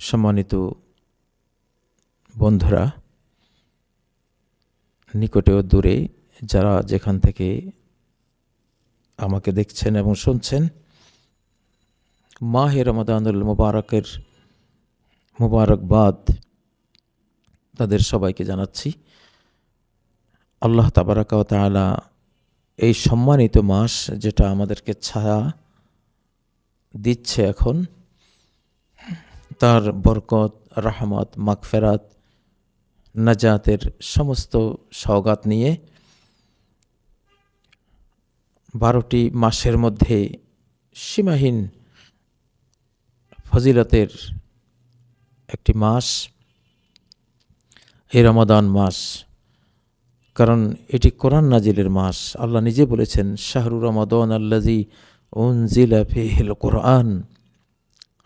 সম্মানিত বন্ধুরা, নিকটে ও দূরে যারা যেখান থেকে আমাকে দেখছেন এবং শুনছেন, মাহে রমাদানুল মুবারকের মুবারকবাদ তাদের সবাইকে জানাচ্ছি। আল্লাহ তাবারাকা ওয়া তাআলা এই সম্মানিত মাস যেটা আমাদেরকে ছায়া দিচ্ছে এখন, তার বরকত, রহমত, মাগফিরাত, নাজাতের সমস্ত সওগাত নিয়ে 12টি মাসের মধ্যে সীমাহীন ফজিলতের একটি মাস এই রমাদান মাস। কারণ এটি কোরআন নাজিলের মাস। আল্লাহ নিজে বলেছেন, শাহরু রমাদান আল্লাযী উনজিলা ফীহিল কোরআন।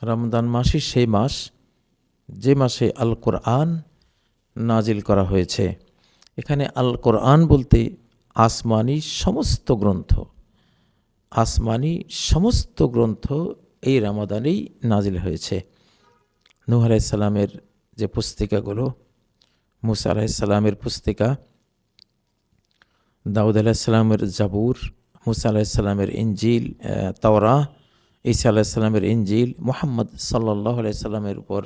রমাদান মাসই সেই মাস যে মাসে আল কোরআন নাজিল করা হয়েছে। এখানে আল কোরআন বলতে আসমানি সমস্ত গ্রন্থ এই রমাদানেই নাজিল হয়েছে। নূহ আলাইহিস সালামের যে পুস্তিকাগুলো, মুসা আলাইহিস সালামের পুস্তিকা, দাউদ আলাইহিস সালামের জাবুর, মুসা আলাইহিস সালামের ইনজিল, তাওরাহ, ঈসা আলাইহিস সালামের ইনজিল, মুহাম্মদ সাল্লাল্লাহু আলাইহি সাল্লামের উপর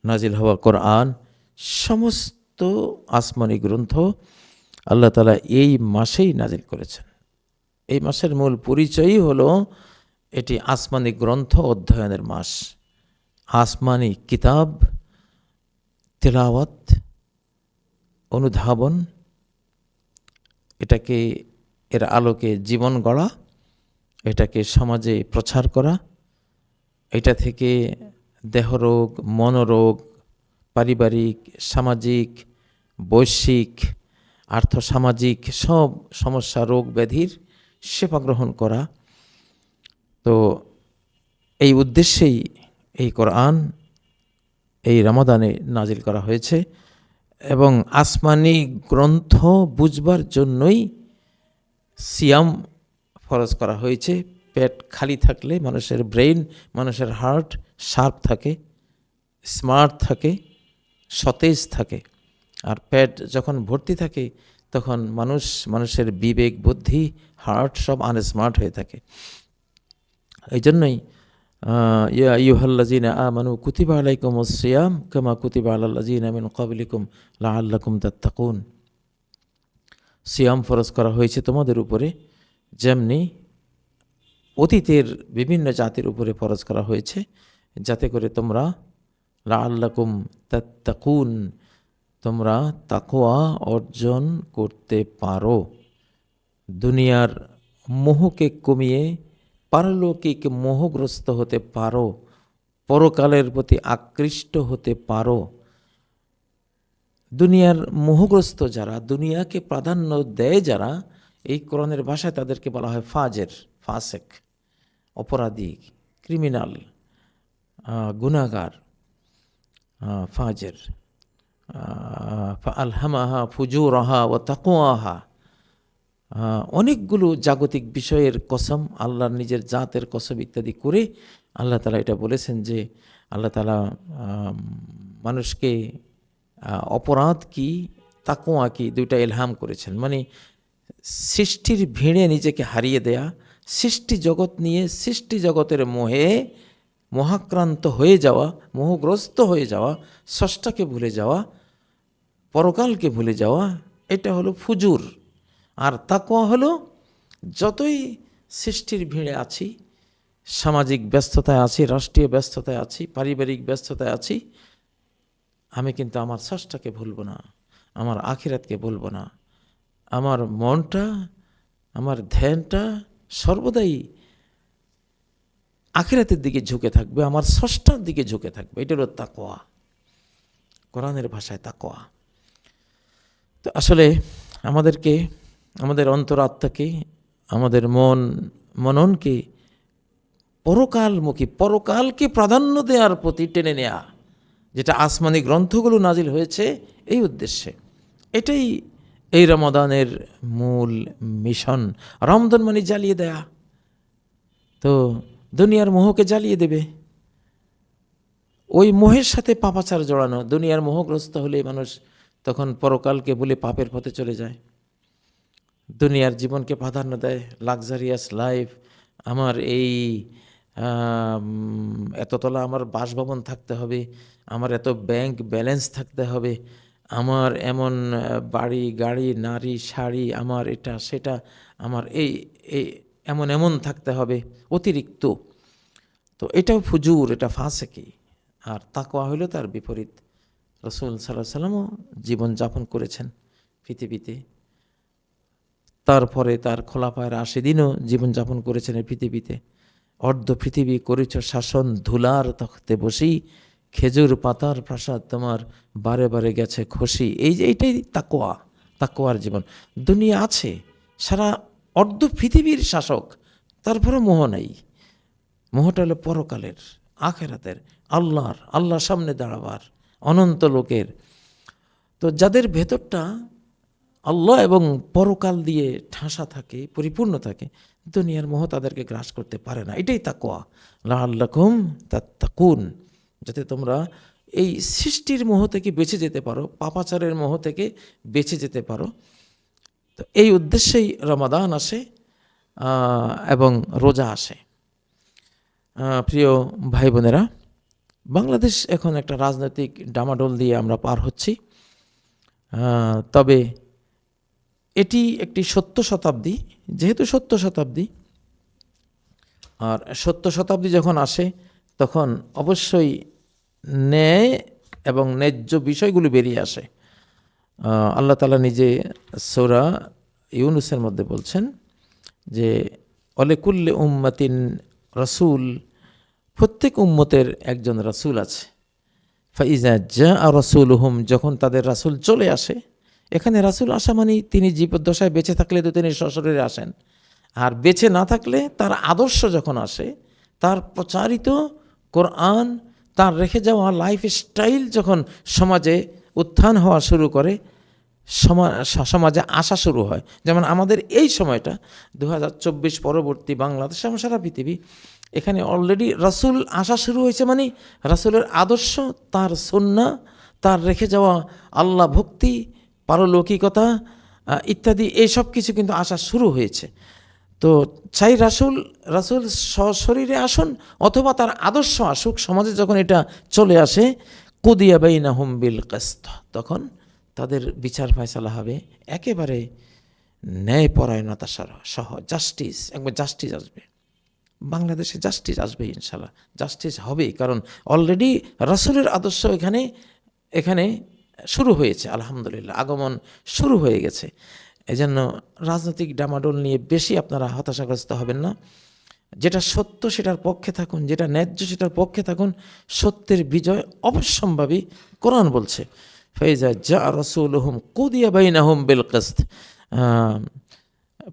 নাজিল হওয়া কোরআন, সমস্ত আসমানি গ্রন্থ আল্লাহ তাআলা এই মাসেই নাজিল করেছেন। এই মাসের মূল পরিচয়ই হলো এটি আসমানি গ্রন্থ অধ্যয়নের মাস। আসমানি কিতাব তেলাওয়াত, অনুধাবন, এটাকে এর আলোকে জীবন গড়া, এটাকে সমাজে প্রচার করা, এটা থেকে দেহরোগ, মনোরোগ, পারিবারিক, সামাজিক, বৈশ্বিক, আর্থসামাজিক সব সমস্যা, রোগ ব্যাধির সেবা গ্রহণ করা। তো এই উদ্দেশ্যেই এই কোরআন এই রমাদানে নাজিল করা হয়েছে এবং আসমানি গ্রন্থ বুঝবার জন্যই সিয়াম ফরজ করা হয়েছে। পেট খালি থাকলে মানুষের ব্রেইন, মানুষের হার্ট শার্প থাকে, স্মার্ট থাকে, সতেজ থাকে। আর পেট যখন ভর্তি থাকে তখন মানুষের বিবেক, বুদ্ধি, হার্ট সব আনস্মার্ট হয়ে থাকে। এই জন্যই ইয়া আইয়ুহাল্লাযীনা আমানু কুতিবা আলাইকুমুস সিয়াম কামা কুতিবা আলাল্লাযীনা মিন ক্বাবলিকুম লাআল্লাকুম তাত্তাকুন। সিয়াম ফরজ করা হয়েছে তোমাদের উপরে যেমনি অতীতের বিভিন্ন জাতির উপরে ফরজ করা হয়েছে, যাতে করে তোমরা লাআল্লাকুম তাত্তাকুন, তোমরা তাকওয়া অর্জন করতে পারো, দুনিয়ার মোহকে কমিয়ে পারলৌকিক মোহগ্রস্ত হতে পারো, পরকালের প্রতি আকৃষ্ট হতে পারো। দুনিয়ার মোহগ্রস্ত যারা, দুনিয়াকে প্রাধান্য দেয় যারা, এই কোরআনের ভাষায় তাদেরকে বলা হয় ফাজের, ফাসেক, অপরাধী, ক্রিমিনাল, গুনাহগার, ফাজের। ফাআলহামাহা ফুজুরাহা ওয়া তাকওয়াহা। অনেকগুলো জাগতিক বিষয়ের কসম, আল্লাহর নিজের জাতের কসম ইত্যাদি করে আল্লাহ তাআলা এটা বলেছেন যে আল্লাহ তাআলা মানুষকে অপরাধ কি, তাকওয়া কি, দুইটা ইলহাম করেছেন। মানে সৃষ্টির ভিড়ে নিজেকে হারিয়ে দেয়া, সৃষ্টি জগৎ নিয়ে সৃষ্টি জগতের মোহে মোহাক্রান্ত হয়ে যাওয়া, মোহগ্রস্ত হয়ে যাওয়া, স্রষ্টাকে ভুলে যাওয়া, পরকালকে ভুলে যাওয়া, এটা হলো ফুজুর। আর তাকওয়া হলো যতই সৃষ্টির ভিড়ে আছি, সামাজিক ব্যস্ততায় আছি, রাষ্ট্রীয় ব্যস্ততায় আছি, পারিবারিক ব্যস্ততায় আছি, আমি কিন্তু আমার স্রষ্টাকে ভুলব না, আমার আখিরাতকে ভুলব না। আমার মনটা, আমার ধ্যানটা সর্বদাই আখিরাতের দিকে ঝুঁকে থাকবে, আমার স্রষ্টার দিকে ঝুঁকে থাকবে। এটা হলো তাকওয়া, কোরআনের ভাষায় তাকওয়া। তো আসলে আমাদেরকে, আমাদের অন্তরাত্মাকে, আমাদের মননকে পরকালমুখী, পরকালকে প্রাধান্য দেওয়ার প্রতি টেনে নেয়া, যেটা আসমানি গ্রন্থগুলো নাজিল হয়েছে এই উদ্দেশ্যে। এটাই এই রমাদানের মূল মিশন। রমজান মানে জ্বালিয়ে দেয়া, তো দুনিয়ার মোহকে জ্বালিয়ে দেবে, ওই মোহের সাথে পাপাচার জড়ানো। দুনিয়ার মোহগ্রস্ত হলে মানুষ তখন পরকালকে বলে পাপের পথে চলে যায়, দুনিয়ার জীবনকে প্রাধান্য দেয়, লাক্সারিয়াস লাইফ, আমার এই এততলা আমার বাসভবন থাকতে হবে, আমার এত ব্যাংক ব্যালেন্স থাকতে হবে, আমার এমন বাড়ি গাড়ি নারী শাড়ি, আমার এটা সেটা, আমার এই এই এমন এমন থাকতে হবে অতিরিক্ত। তো এটাও ফুজুর, এটা ফাসেকি। আর তাকওয়া হইল তার বিপরীত। রাসূল সাল্লাল্লাহু আলাইহি ওয়াসাল্লামও জীবনযাপন করেছেন পৃথিবীতে, তারপরে তার খোলাফায়ে রাশিদিনও জীবনযাপন করেছেন এই পৃথিবীতে। অর্ধ পৃথিবী করেছ শাসন, ধুলার তখতে বসি, খেজুর পাতার প্রাসাদ তোমার বারে বারে গেছে খসি। এইটাই তাকওয়া, তাকওয়ার জীবন। দুনিয়া আছে, সারা অর্ধ পৃথিবীর শাসক, তারপরে মোহ নাই। মোহটা হলো পরকালের, আখেরাতের, আল্লাহর সামনে দাঁড়াবার, অনন্ত লোকের। তো যাদের ভেতরটা আল্লাহ এবং পরকাল দিয়ে ঠাসা থাকে, পরিপূর্ণ থাকে, দুনিয়ার মোহ তাদেরকে গ্রাস করতে পারে না। এটাই তাকওয়া, লাআল্লাকুম তাত্তাকুন, যাতে তোমরা এই সৃষ্টির মোহ থেকে বেঁচে যেতে পারো, পাপাচারের মোহ থেকে বেঁচে যেতে পারো। তো এই উদ্দেশ্যেই রমাদান আসে এবং রোজা আসে। প্রিয় ভাই বোনেরা, বাংলাদেশ এখন একটা রাজনৈতিক ডামাডোল দিয়ে আমরা পার হচ্ছি। তবে এটি একটি সত্য শতাব্দী, যেহেতু সত্য শতাব্দী, আর সত্য শতাব্দী যখন আসে তখন অবশ্যই ন্যায় এবং ন্যায্য বিষয়গুলো বেরিয়ে আসে। আল্লাহ তাআলা নিজে সূরা ইউনূসের মধ্যে বলছেন যে অলিকুল্লি উম্মাতিন রাসূল, প্রত্যেক উম্মতের একজন রাসূল আছে। ফাইজা জাআ রাসূলুহুম, যখন তাদের রাসূল চলে আসে। এখানে রাসূল আসা মানে তিনি জীবদ্দশায় বেঁচে থাকলে তো তিনি সশরীরে আসেন, আর বেঁচে না থাকলে তার আদর্শ যখন আসে, তার প্রচারিত কোরআন, তার রেখে যাওয়া লাইফ স্টাইল যখন সমাজে উত্থান হওয়া শুরু করে, সমাজে আসা শুরু হয়। যেমন আমাদের এই সময়টা 2024 পরবর্তী বাংলাদেশ এবং সারা পৃথিবী, এখানে অলরেডি রাসূল আসা শুরু হয়েছে। মানে রাসূলের আদর্শ, তার সুন্নাহ, তার রেখে যাওয়া আল্লাহ ভক্তি, পারলৌকিকতা ইত্যাদি, এই সব কিছু কিন্তু আসা শুরু হয়েছে। তো চাই রাসূল সশরীরে আসুন অথবা তার আদর্শ আসুক, সমাজে যখন এটা চলে আসে, কুদিয়া বাইনাহুম বিল কিসত, তখন তাদের বিচার ফয়সালা হবে একেবারে ন্যায়পরায়ণতা সহ, জাস্টিস, একবার জাস্টিস আসবে। বাংলাদেশে জাস্টিস আসবে ইনশাল্লাহ, জাস্টিস হবেই, কারণ অলরেডি রাসূলের আদর্শ এখানে শুরু হয়েছে, আলহামদুলিল্লাহ, আগমন শুরু হয়ে গেছে। এজন্য রাজনৈতিক ডামাডোল নিয়ে বেশি আপনারা হতাশাগ্রস্ত হবেন না। যেটা সত্য সেটার পক্ষে থাকুন, যেটা ন্যায্য সেটার পক্ষে থাকুন। সত্যের বিজয় অবশ্যম্ভাবী, কোরআন বলছে ফাইজা জাআ রাসূলুহুম কুদিয়া বাইনাহুম বিল কিসত।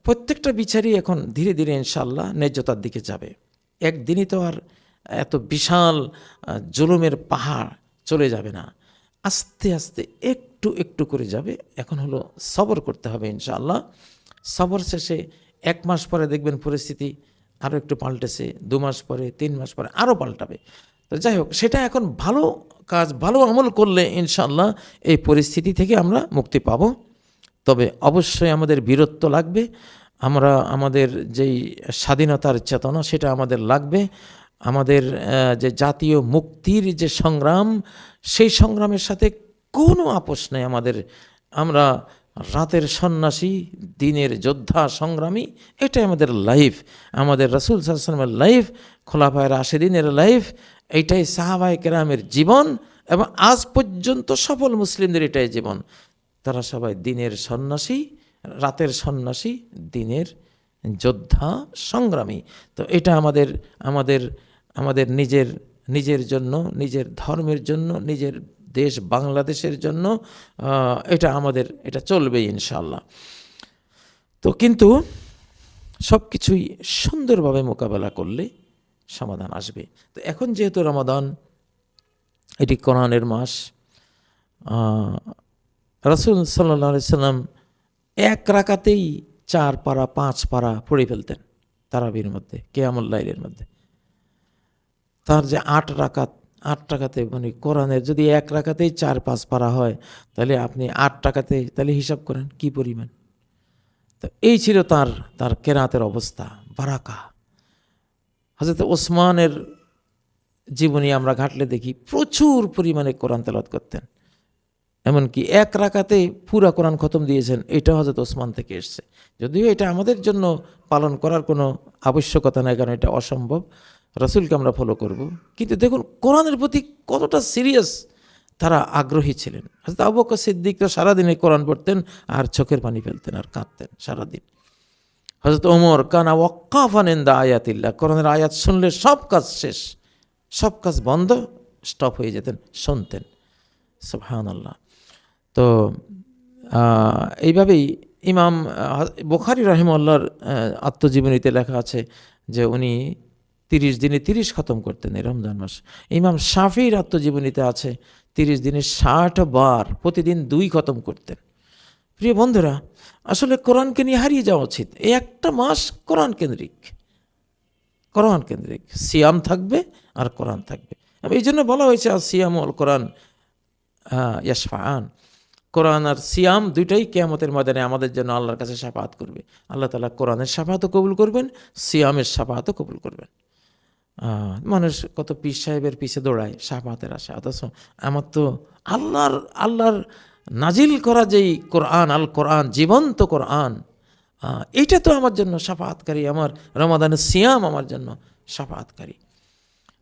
প্রত্যেকটা বিচারই এখন ধীরে ধীরে ইনশাআল্লাহ ন্যায্যতার দিকে যাবে। একদিনই তো আর এত বিশাল জুলুমের পাহাড় চলে যাবে না, আস্তে আস্তে একটু একটু করে যাবে। এখন হলো সবর করতে হবে ইনশাআল্লাহ। সবর শেষে 1 মাস পরে দেখবেন পরিস্থিতি আরও একটু পাল্টেছে, 2 মাস পরে, 3 মাস পরে আরও পাল্টাবে। তো যাই হোক, সেটা এখন ভালো কাজ, ভালো আমল করলে ইনশাআল্লাহ এই পরিস্থিতি থেকে আমরা মুক্তি পাব। তবে অবশ্যই আমাদের বীরত্ব লাগবে, আমাদের যেই স্বাধীনতার চেতনা সেটা আমাদের লাগবে। আমাদের যে জাতীয় মুক্তির যে সংগ্রাম, সেই সংগ্রামের সাথে কোনো আপোষ নেই আমাদের। আমরা রাতের সন্ন্যাসী, দিনের যোদ্ধা সংগ্রামী, এটাই আমাদের লাইফ, আমাদের রাসূল সাল্লাল্লাহু আলাইহি ওয়াসাল্লামের লাইফ, খোলাফায়ে রাশিদিনের লাইফ, এইটাই সাহাবায়ে কেরামের জীবন, এবং আজ পর্যন্ত সফল মুসলিমদের এটাই জীবন। তারা সবাই দিনের সন্ন্যাসী, রাতের সন্ন্যাসী, দিনের যোদ্ধা সংগ্রামী। তো এটা আমাদের নিজের জন্য, নিজের ধর্মের জন্য, নিজের দেশ বাংলাদেশের জন্য এটা চলবেই ইনশাআল্লাহ। তো কিন্তু সব কিছুই সুন্দরভাবে মোকাবেলা করলে সমাধান আসবে। তো এখন যেহেতু রমাদান, এটি কোরআনের মাস, রাসূল সাল্লাল্লাহু আলাইহি সাল্লাম 1 রাকাতেই 4 পারা 5 পারা পড়ে ফেলতেন তারাবির মধ্যে, কিয়ামুল লাইলের মধ্যে। তার যে 8 টাকাতে মানে কোরআনের যদি 1 রাকাতেই 4-5 পারা হয় তাহলে আপনি 8 টাকাতে তাহলে হিসাব করেন কি পরিমাণ। তো এই ছিল তার তার কেরাতের অবস্থা, বারাকা। হযরত ওসমানের জীবনী আমরা ঘাটলে দেখি প্রচুর পরিমাণে কোরআন তেলাওয়াত করতেন, এমনকি 1 রাকাতে পুরা কোরআন খতম দিয়েছেন, এটা হযরত ওসমান থেকে এসছে। যদিও এটা আমাদের জন্য পালন করার কোনো আবশ্যকতা নাই, কারণ এটা অসম্ভব, রাসূলকে আমরা ফলো করব। কিন্তু দেখুন কোরআনের প্রতি কতটা সিরিয়াস তারা আগ্রহী ছিলেন। হযরত আবু বকর সিদ্দিক তো সারাদিনে কোরআন পড়তেন আর চোখের পানি ফেলতেন আর কাঁদতেন সারাদিন। হযরত ওমর কানা ওয়াক্কাফান ইনদা আয়াতিল্লাহ, কোরআনের আয়াত শুনলে সব কাজ শেষ, সব কাজ বন্ধ, স্টপ হয়ে যেতেন, শুনতেন। সুবহানাল্লাহ। তো এইভাবেই ইমাম বুখারী রাহিমাহুল্লাহর আত্মজীবনীতে লেখা আছে যে উনি 30 দিনে 30 খতম করতেন এই রমজান মাস। ইমাম শাফিঈর আত্মজীবনীতে আছে 30 দিনে 60 বার, প্রতিদিন 2 খতম করতেন। প্রিয় বন্ধুরা, আসলে কোরআনকে নিয়ে হারিয়ে যাওয়া উচিত। এই একটা মাস কোরআন কেন্দ্রিক, কোরআন কেন্দ্রিক, সিয়াম থাকবে আর কোরআন থাকবে। এই জন্য বলা হয়েছে আর সিয়াম ওয়াল কোরআন ইয়াশফাআন, কোরআন আর সিয়াম দুইটাই কিয়ামতের ময়দানে আমাদের জন্য আল্লাহর কাছে শাফাআত করবে। আল্লাহ তাআলা কোরআনের শাফাআতও কবুল করবেন, সিয়ামের শাফাআতও কবুল করবেন। মানুষ কত পীর সাহেবের পিছে দৌড়ায় শাফাআতের আশা, অথচ আমার তো আল্লাহর নাজিল করা যেই কোরআন, আল কোরআন, জীবন্ত কোরআন, এইটা তো আমার জন্য শাফাআতকারী, আমার রমাদানের সিয়াম আমার জন্য শাফাআতকারী।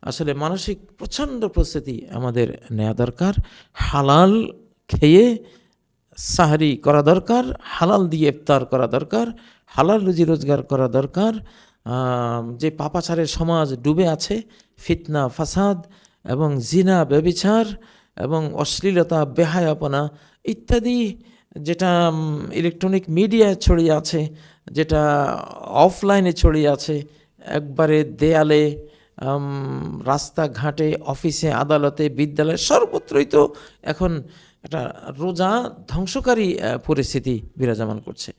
আসলে মানসিক প্রচণ্ড প্রস্তুতি আমাদের নেওয়া দরকার। হালাল খেয়ে সাহরি করা দরকার, হালাল দিয়ে ইফতার করা দরকার, হালাল রুজি রোজগার করা দরকার। যে পাপাচারের সমাজ ডুবে আছে, ফিতনা ফাসাদ এবং জিনা ব্যভিচার এবং অশ্লীলতা বেহায়াপনা ইত্যাদি, যেটা ইলেকট্রনিক মিডিয়ায় ছড়িয়ে আছে, যেটা অফলাইনে ছড়িয়ে আছে, একবারে দেয়ালে, রাস্তাঘাটে, অফিসে, আদালতে, বিদ্যালয়ে, সর্বত্রই তো এখন একটা রোজা ধ্বংসকারী পরিস্থিতি বিরাজমান করছে।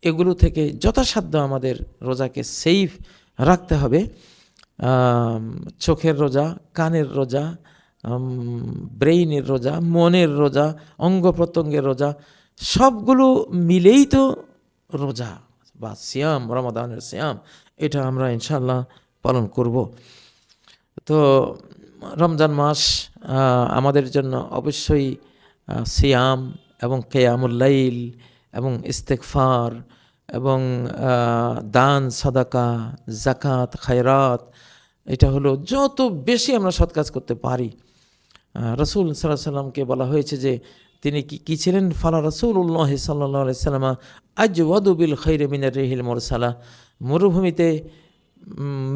এগুলো থেকে যথাসাধ্য আমাদের রোজাকে সেফ রাখতে হবে। চোখের রোজা, কানের রোজা, ব্রেইনের রোজা, মনের রোজা, অঙ্গ প্রত্যঙ্গের রোজা, সবগুলো মিলেই তো রোজা বা সিয়াম, রমাদানের সিয়াম, এটা আমরা ইনশাআল্লাহ পালন করব। তো রমজান মাস আমাদের জন্য অবশ্যই সিয়াম এবং কিয়ামুল লাইল এবং ইস্তেগফার এবং দান, সাদাকা, জাকাত, খায়রাত, এটা হলো যত বেশি আমরা সৎ কাজ করতে পারি। রাসূল সাল্লাল্লাহু আলাইহি সাল্লামকে বলা হয়েছে যে তিনি কি ছিলেন, ফালা রাসূলুল্লাহ সাল্লাল্লাহু আলাইহি সাল্লাম আজওয়াদু বিল খাইরি মিনার রিহিল মুরসালা, মরুভূমিতে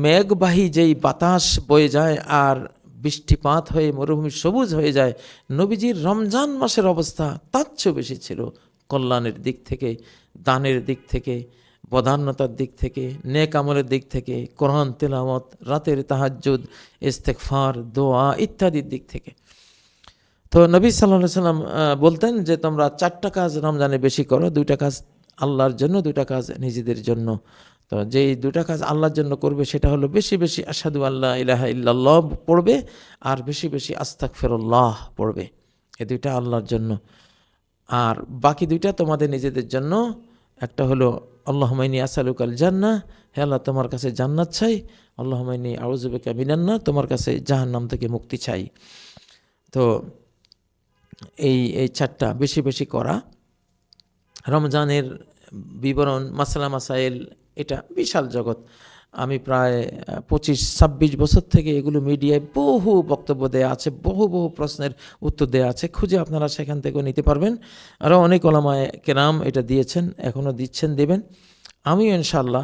মেঘবাহী যেই বাতাস বয়ে যায় আর বৃষ্টিপাত হয়ে মরুভূমি সবুজ হয়ে যায়, নবীজির রমজান মাসের অবস্থা তার চেয়েও বেশি ছিল কল্যাণের দিক থেকে, দানের দিক থেকে, বদান্যতার দিক থেকে, নেক আমলের দিক থেকে, কোরআন তেলাওয়াত, রাতের তাহাজ্জুদ, ইস্তেগফার, দোয়া ইত্যাদির দিক থেকে। তো নবী সাল্লাল্লাহু আলাইহি সাল্লাম বলতেন যে তোমরা 4টা কাজ রমজানে বেশি করো, 2টা কাজ আল্লাহর জন্য, 2টা কাজ নিজেদের জন্য। তো যেই 2টা কাজ আল্লাহর জন্য করবে সেটা হলো বেশি বেশি আশহাদু আল্লা ইলাহা ইল্লাল্লাহ পড়বে আর বেশি বেশি আস্তাগফিরুল্লাহ পড়বে। এই 2টা আল্লাহর জন্য। আর বাকি 2টা তোমাদের নিজেদের জন্য। একটা হলো আল্লাহুম্মা ইন্নী আসআলুকাল জান্নাহ, হে আল্লাহ তোমার কাছে জান্নাত চাই। আল্লাহুম্মা ইন্নী আউযু বিকা মিনান নার, তোমার কাছে জাহান্নাম থেকে মুক্তি চাই। তো এই 4টা বেশি বেশি করা। রমজানের বিবরণ, মাসালা মাসাইল, এটা বিশাল জগৎ। আমি প্রায় 25-26 বছর থেকে এগুলো মিডিয়ায় বহু বক্তব্য দেয়া আছে, বহু প্রশ্নের উত্তর দেয়া আছে, খুঁজে আপনারা সেখান থেকেও নিতে পারবেন। আরও অনেক ওলামায়ে কেরাম এটা দিয়েছেন, এখনও দিচ্ছেন, দেবেন। আমিও ইনশাআল্লাহ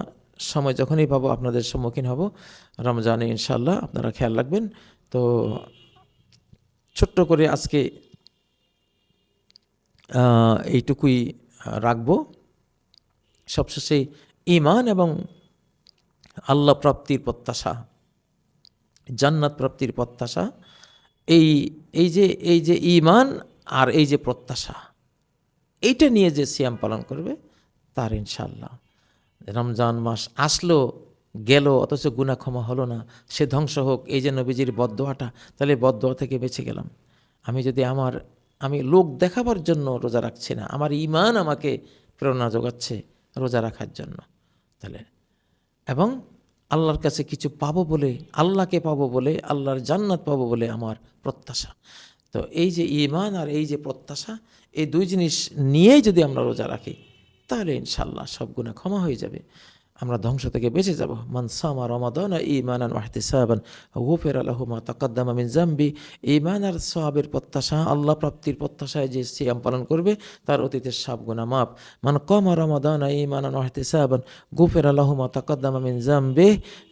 সময় যখনই পাবো আপনাদের সম্মুখীন হব রমজানে, ইনশাআল্লাহ আপনারা খেয়াল রাখবেন। তো ছোট্ট করে আজকে এইটুকুই রাখবো। সবশেষে ঈমান এবং আল্লাহ প্রাপ্তির প্রত্যাশা, জান্নাত প্রাপ্তির প্রত্যাশা, এই যে ঈমান আর এই যে প্রত্যাশা, এইটা নিয়ে যে সিয়াম পালন করবে তার ইনশাআল্লাহ রমজান মাস আসলো গেল অথচ গুনাহ ক্ষমা হলো না, সে ধ্বংস হোক, এই যে নবীজির বদদোয়াটা, তাহলে বদদোয়া থেকে বেঁচে গেলাম। আমি যদি আমি লোক দেখাবার জন্য রোজা রাখছি না, আমার ঈমান আমাকে প্রেরণা যোগাচ্ছে রোজা রাখার জন্য, তাহলে এবং আল্লাহর কাছে কিছু পাবো বলে, আল্লাহকে পাবো বলে, আল্লাহর জান্নাত পাবো বলে আমার প্রত্যাশা। তো এই যে ঈমান আর এই যে প্রত্যাশা, এই দুই জিনিস নিয়েই যদি আমরা রোজা রাখি, তাহলে ইনশাআল্লাহ সব গুনাহ ক্ষমা হয়ে যাবে, আমরা ধ্বংস থেকে বেঁচে যাব। মান সামা রমাদান ঈমানান ওয়া ইহতিসাবান গুফিরা লাহু মা তাকাদ্দামা মিন যামবি। ঈমান আর সওয়াবের প্রত্যাশা, আল্লাহ প্রাপ্তির প্রত্যাশায় যে সিয়াম পালন করবে তার অতীতের সব গুনাহ মাফ। মান কামা রমাদান ঈমানান ওয়া ইহতিসাবান গুফিরা লাহু মা তাকাদ্দামা মিন যামবি।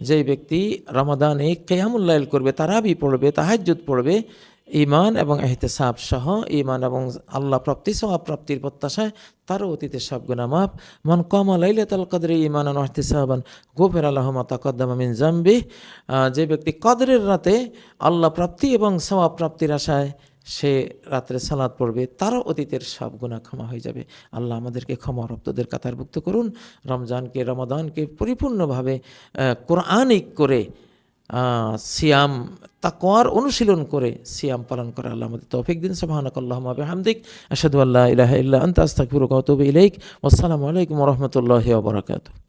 যেই ব্যক্তি রমাদানে কিয়ামুল লাইল করবে, তারাবি পড়বে, তাহাজ্জুদ পড়বে, ঈমান এবং ইহতিসাব সহ, ঈমান এবং আল্লাহ প্রাপ্তি সওয়াব প্রাপ্তির প্রত্যাশায়, তারও অতীতের সব গুনাহ মাফ। মান কামা লাইলাতুল কদরি ঈমানান ওয়া ইহতিসাবান গুফিরা লাহু মা তাকাদ্দামা মিন যামবি। যে ব্যক্তি কদরের রাতে আল্লাহ প্রাপ্তি এবং সওয়াব প্রাপ্তির আশায় সে রাত্রে সালাত পড়বে, তারও অতীতের সব গুনাহ ক্ষমা হয়ে যাবে। আল্লাহ আমাদেরকে ক্ষমাপ্রাপ্তদের কাতারভুক্ত করুন। রমাদানকে পরিপূর্ণভাবে কোরআনিক করে সিয়াম তাকওয়ার অনুশীলন করে সিয়াম পালন করে আল্লাহ আমাদের তৌফিক দিন। সুবহানাকাল্লাহুম্মা ওয়া বিহামদিক আশহাদু আল্লা ইলাহা ইল্লা আনতা আস্তাগফিরুকা ওয়া আতুবু ইলাইক। ওয়াসসালামু আলাইকুম ওয়া রাহমাতুল্লাহি ওয়া বারাকাতুহু।